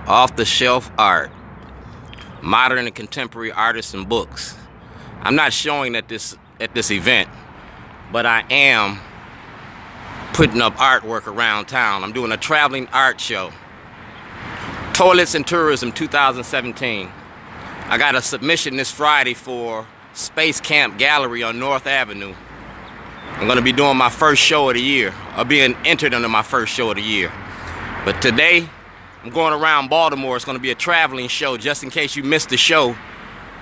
off-the-shelf art, modern and contemporary artists and books. I'm not showing at this event, but I am putting up artwork around town. I'm doing a traveling art show. Toilets and Tourism 2017. I got a submission this Friday for SpaceCamp Gallery on North Avenue. I'm going to be doing my first show of the year, or being entered under my first show of the year. But today, I'm going around Baltimore. It's going to be a traveling show, just in case you missed the show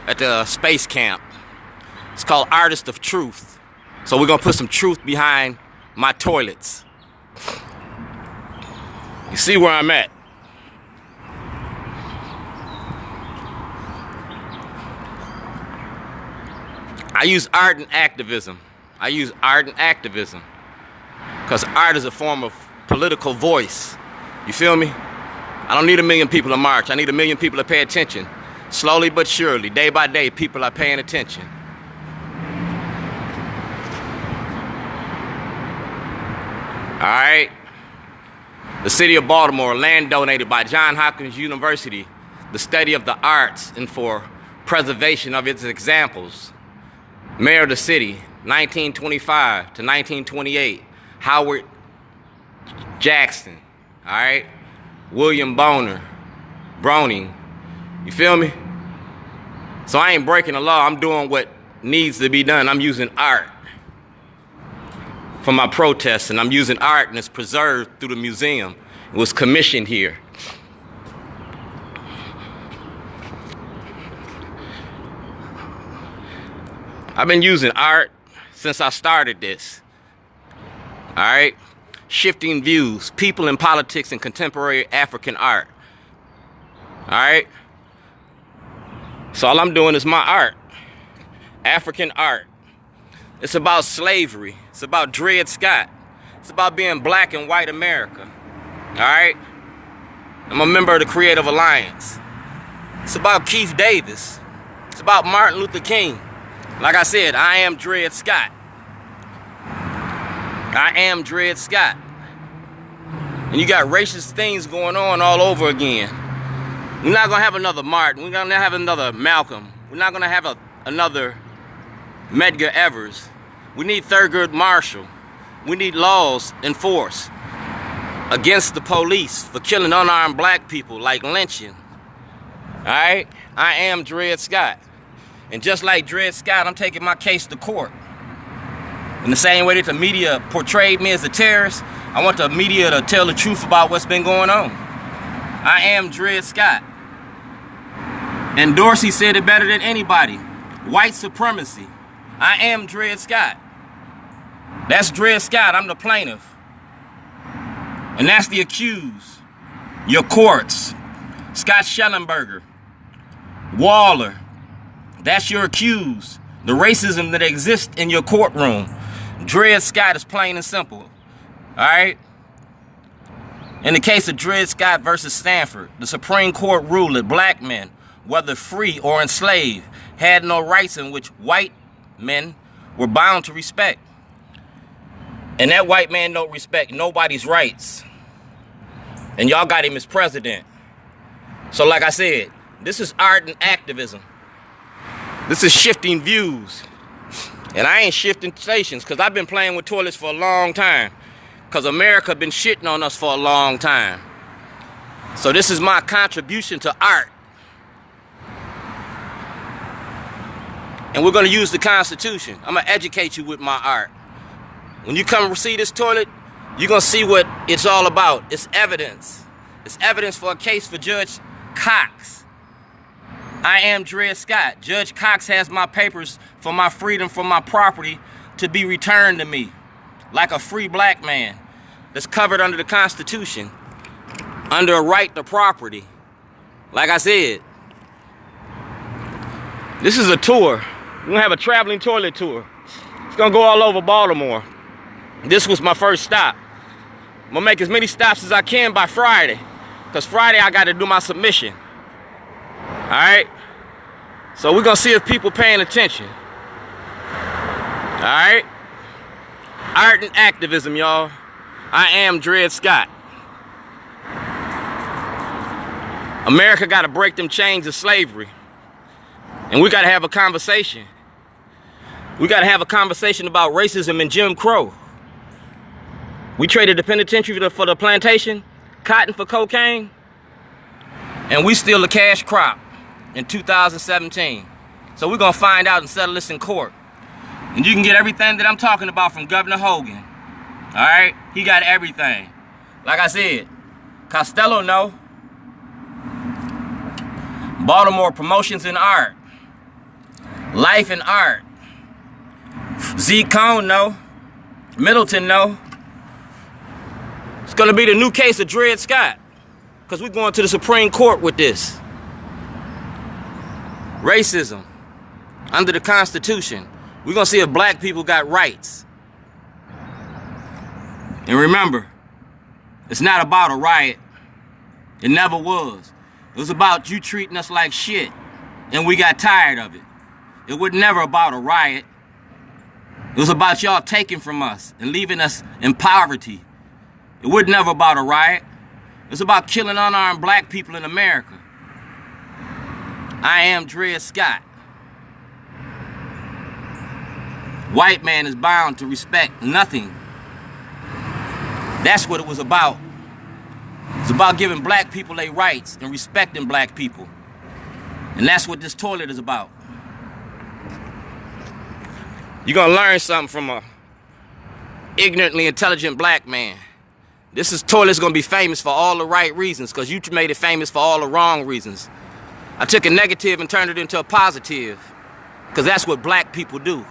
at the Space Camp. It's called Artist of Truth. So we're going to put some truth behind my toilets. You see where I'm at. I use art and activism. Because art is a form of political voice. You feel me? I don't need 1 million people to march. I need 1 million people to pay attention. Slowly but surely, day by day, people are paying attention. Alright? The city of Baltimore, land donated by Johns Hopkins University, the study of the arts and for preservation of its examples. Mayor of the city, 1925 to 1928, Howard Jackson, all right? William Browning, you feel me? So I ain't breaking the law, I'm doing what needs to be done. I'm using art for my protests, and I'm using art and it's preserved through the museum. It was commissioned here. I've been using art since I started this. All right? Shifting views, people in politics and contemporary African art. All right? So all I'm doing is my art. African art. It's about slavery. It's about Dred Scott. It's about being black and white America. All right? I'm a member of the Creative Alliance. It's about Keith Davis. It's about Martin Luther King. Like I said, I am Dred Scott. I am Dred Scott. And you got racist things going on all over again. We're not going to have another Martin. We're going to have another Malcolm. We're not going to have another Medgar Evers. We need Thurgood Marshall. We need laws enforced against the police for killing unarmed black people, like lynching. All right? I am Dred Scott. And just like Dred Scott, I'm taking my case to court. In the same way that the media portrayed me as a terrorist, I want the media to tell the truth about what's been going on. I am Dred Scott. And Dorsey said it better than anybody. White supremacy. I am Dred Scott. That's Dred Scott. I'm the plaintiff. And that's the accused. Your courts. Scott Schellenberger. Waller. That's your accused. The racism that exists in your courtroom. Dred Scott is plain and simple. Alright? In the case of Dred Scott versus Stanford, the Supreme Court ruled that black men, whether free or enslaved, had no rights in which white men were bound to respect. And that white man don't respect nobody's rights. And y'all got him as president. So like I said, this is art and activism. This is shifting views. And I ain't shifting stations, because I've been playing with toilets for a long time. Because America been shitting on us for a long time. So this is my contribution to art. And we're going to use the Constitution. I'm going to educate you with my art. When you come see this toilet, you're going to see what it's all about. It's evidence. It's evidence for a case for Judge Cox. I am Dred Scott. Judge Cox has my papers for my freedom from my property to be returned to me. Like a free black man that's covered under the Constitution. Under a right to property. Like I said. This is a tour. We're going to have a traveling toilet tour. It's going to go all over Baltimore. This was my first stop. I'm going to make as many stops as I can by Friday. Because Friday I got to do my submission. Alright? So we're going to see if people paying attention. Alright? Art and activism, y'all. I am Dred Scott. America got to break them chains of slavery. And we got to have a conversation. We got to have a conversation about racism and Jim Crow. We traded the penitentiary for the plantation, cotton for cocaine, and we steal the cash crop in 2017. So we're going to find out and settle this in court. And you can get everything that I'm talking about from Governor Hogan. All right? He got everything. Like I said, Costello know. Baltimore Promotions in Art. Life in Art. Zeke Cone know. Middleton know. It's going to be the new case of Dred Scott. Because we're going to the Supreme Court with this. Racism. Under the Constitution. We're going to see if black people got rights. And remember, it's not about a riot. It never was. It was about you treating us like shit. And we got tired of it. It was never about a riot. It was about y'all taking from us and leaving us in poverty. It was never about a riot. It was about killing unarmed black people in America. I am Dred Scott. White man is bound to respect nothing. That's what it was about. It's about giving black people their rights and respecting black people. And that's what this toilet is about. You're gonna learn something from a ignorantly intelligent black man. This toilet's gonna be famous for all the right reasons, because you made it famous for all the wrong reasons. I took a negative and turned it into a positive, because that's what black people do.